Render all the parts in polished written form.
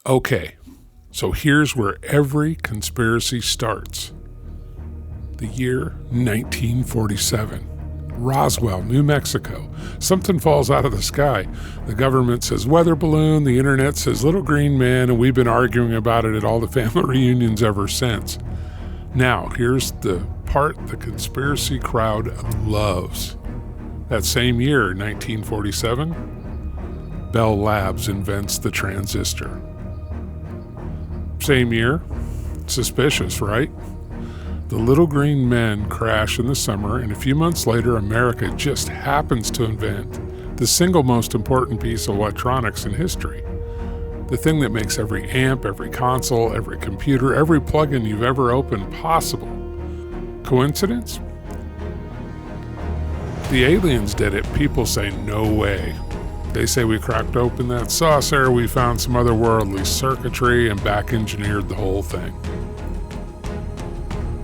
Okay, so here's where every conspiracy starts. The year 1947. Roswell, New Mexico. Something falls out of the sky. The government says weather balloon, the internet says little green man, and we've been arguing about it at all the family reunions ever since. Now, here's the part the conspiracy crowd loves. That same year, 1947, Bell Labs invents the transistor. Same year, suspicious, right? The little green men crash in the summer, and a few months later, America just happens to invent the single most important piece of electronics in history. The thing that makes every amp, every console, every computer, every plug-in you've ever opened possible. Coincidence? The aliens did it. People say no way. They say we cracked open that saucer, we found some otherworldly circuitry, and back-engineered the whole thing.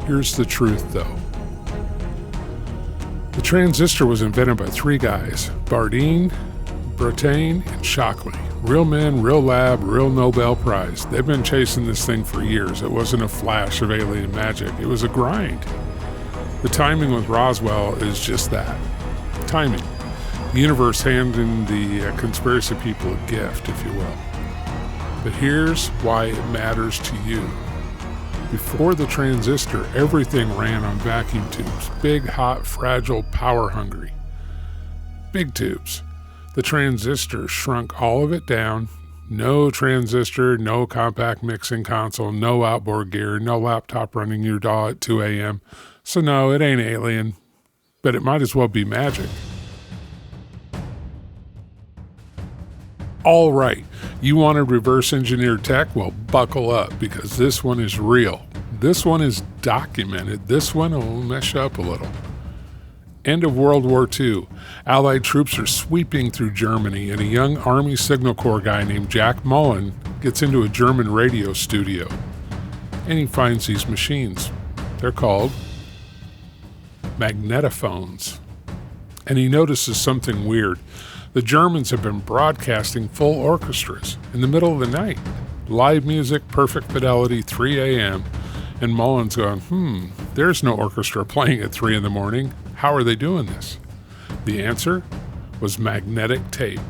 Here's the truth, though. The transistor was invented by three guys, Bardeen, Brattain, and Shockley. Real men, real lab, real Nobel Prize. They've been chasing this thing for years. It wasn't a flash of alien magic. It was a grind. The timing with Roswell is just that. Timing. The universe handing the conspiracy people a gift, if you will. But here's why it matters to you. Before the transistor, everything ran on vacuum tubes. Big, hot, fragile, power-hungry. Big tubes. The transistor shrunk all of it down. No transistor, no compact mixing console, no outboard gear, no laptop running your DAW at 2 a.m. So no, it ain't alien, but it might as well be magic. All right, you wanted reverse engineered tech? Well, buckle up, because this one is real. This one is documented. This one will mess you up a little. End of World War II. Allied troops are sweeping through Germany, and a young Army Signal Corps guy named Jack Mullen gets into a German radio studio. And he finds these machines. They're called magnetophones. And he notices something weird. The Germans have been broadcasting full orchestras in the middle of the night. Live music, perfect fidelity, 3 a.m. And Mullen's going, there's no orchestra playing at 3 in the morning. How are they doing this? The answer was magnetic tape.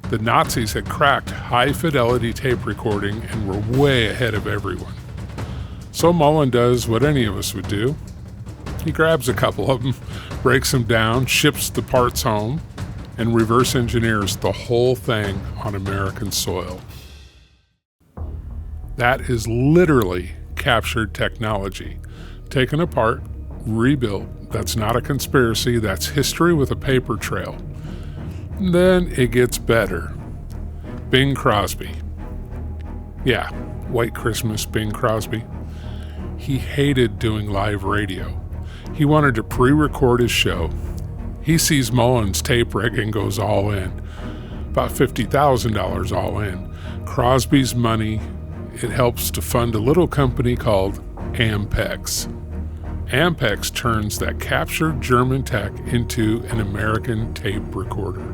The Nazis had cracked high-fidelity tape recording and were way ahead of everyone. So Mullen does what any of us would do. He grabs a couple of them, breaks them down, ships the parts home, and reverse engineers the whole thing on American soil. That is literally captured technology. Taken apart, rebuilt. That's not a conspiracy, that's history with a paper trail. Then it gets better. Bing Crosby. Yeah, White Christmas Bing Crosby. He hated doing live radio. He wanted to pre-record his show. He sees Mullen's tape rig and goes all in. About $50,000 all in. Crosby's money, it helps to fund a little company called Ampex. Ampex turns that captured German tech into an American tape recorder.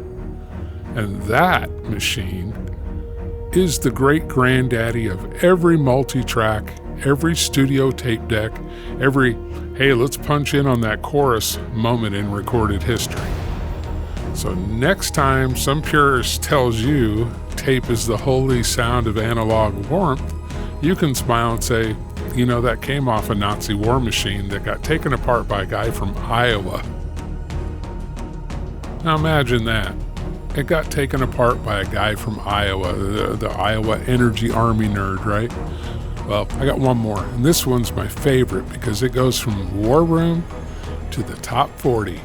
And that machine is the great granddaddy of every multi-track, every studio tape deck, every, hey, let's punch in on that chorus moment in recorded history. So next time some purist tells you tape is the holy sound of analog warmth, you can smile and say, you know, that came off a Nazi war machine that got taken apart by a guy from Iowa. Now imagine that. It got taken apart by a guy from Iowa, the Iowa Energy Army nerd, right? Well, I got one more, and this one's my favorite because it goes from War Room to the top 40,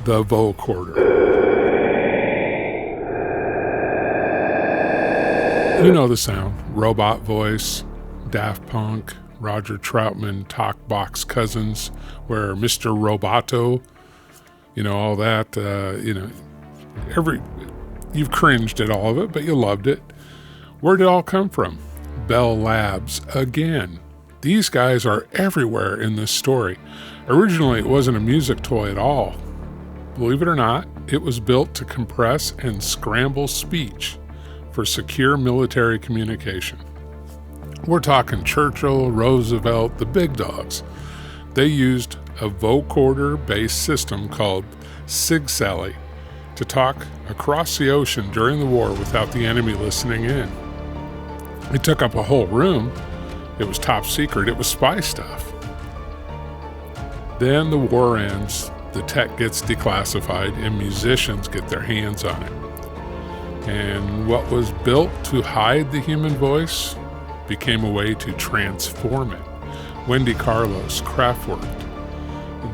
the vocorder. You know the sound, robot voice, Daft Punk, Roger Troutman, Talk Box Cousins, where Mr. Roboto, you know, all that, you've cringed at all of it, but you loved it. Where did it all come from? Bell Labs again. These guys are everywhere in this story. Originally, it wasn't a music toy at all. Believe it or not, it was built to compress and scramble speech. for secure military communication. We're talking Churchill, Roosevelt, the big dogs. They used a vocoder-based system called SIG-SALLY to talk across the ocean during the war without the enemy listening in. It took up a whole room. It was top secret. It was spy stuff. Then the war ends, the tech gets declassified, and musicians get their hands on it. And what was built to hide the human voice became a way to transform it. Wendy Carlos, Kraftwerk,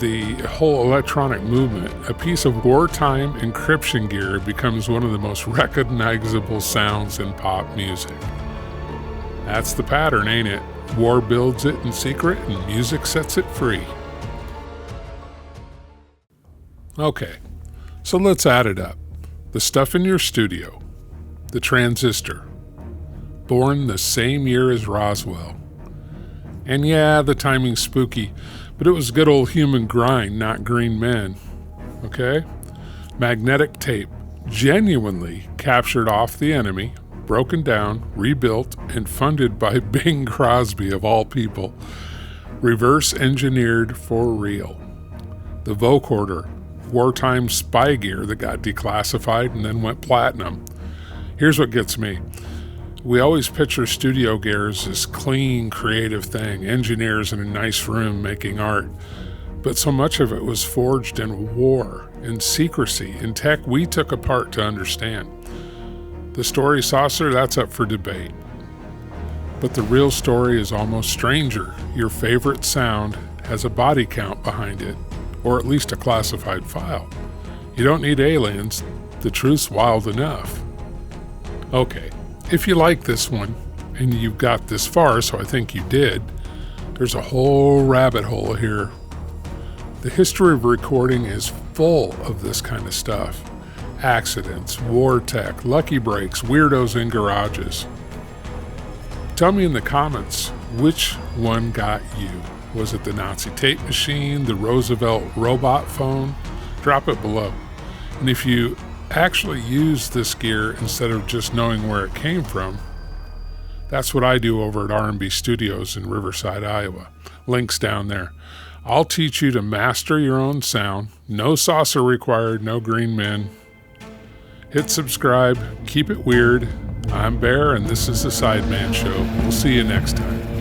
the whole electronic movement, a piece of wartime encryption gear becomes one of the most recognizable sounds in pop music. That's the pattern, ain't it? War builds it in secret and music sets it free. Okay, so let's add it up. The stuff in your studio, the transistor, born the same year as Roswell. And yeah, the timing's spooky, but it was good old human grind, not green men. Okay? Magnetic tape, genuinely captured off the enemy, broken down, rebuilt, and funded by Bing Crosby of all people. Reverse engineered for real. The vocoder, wartime spy gear that got declassified and then went platinum. Here's what gets me. We always picture studio gear as this clean, creative thing, engineers in a nice room making art. But so much of it was forged in war, in secrecy, in tech we took apart to understand. The story saucer, that's up for debate. But the real story is almost stranger. Your favorite sound has a body count behind it, or at least a classified file. You don't need aliens. The truth's wild enough. Okay. If you like this one, and you've got this far, so I think you did, there's a whole rabbit hole here. The history of recording is full of this kind of stuff. Accidents, war tech, lucky breaks, weirdos in garages. Tell me in the comments, which one got you? Was it the Nazi tape machine, the Roosevelt robot phone? Drop it below. And if you actually use this gear instead of just knowing where it came from, that's what I do over at RnB Studios in Riverside, Iowa. Links down there. I'll teach you to master your own sound. No saucer required, no green men. Hit subscribe, keep it weird. I'm Bear, and this is the Sideman Show. We'll see you next time.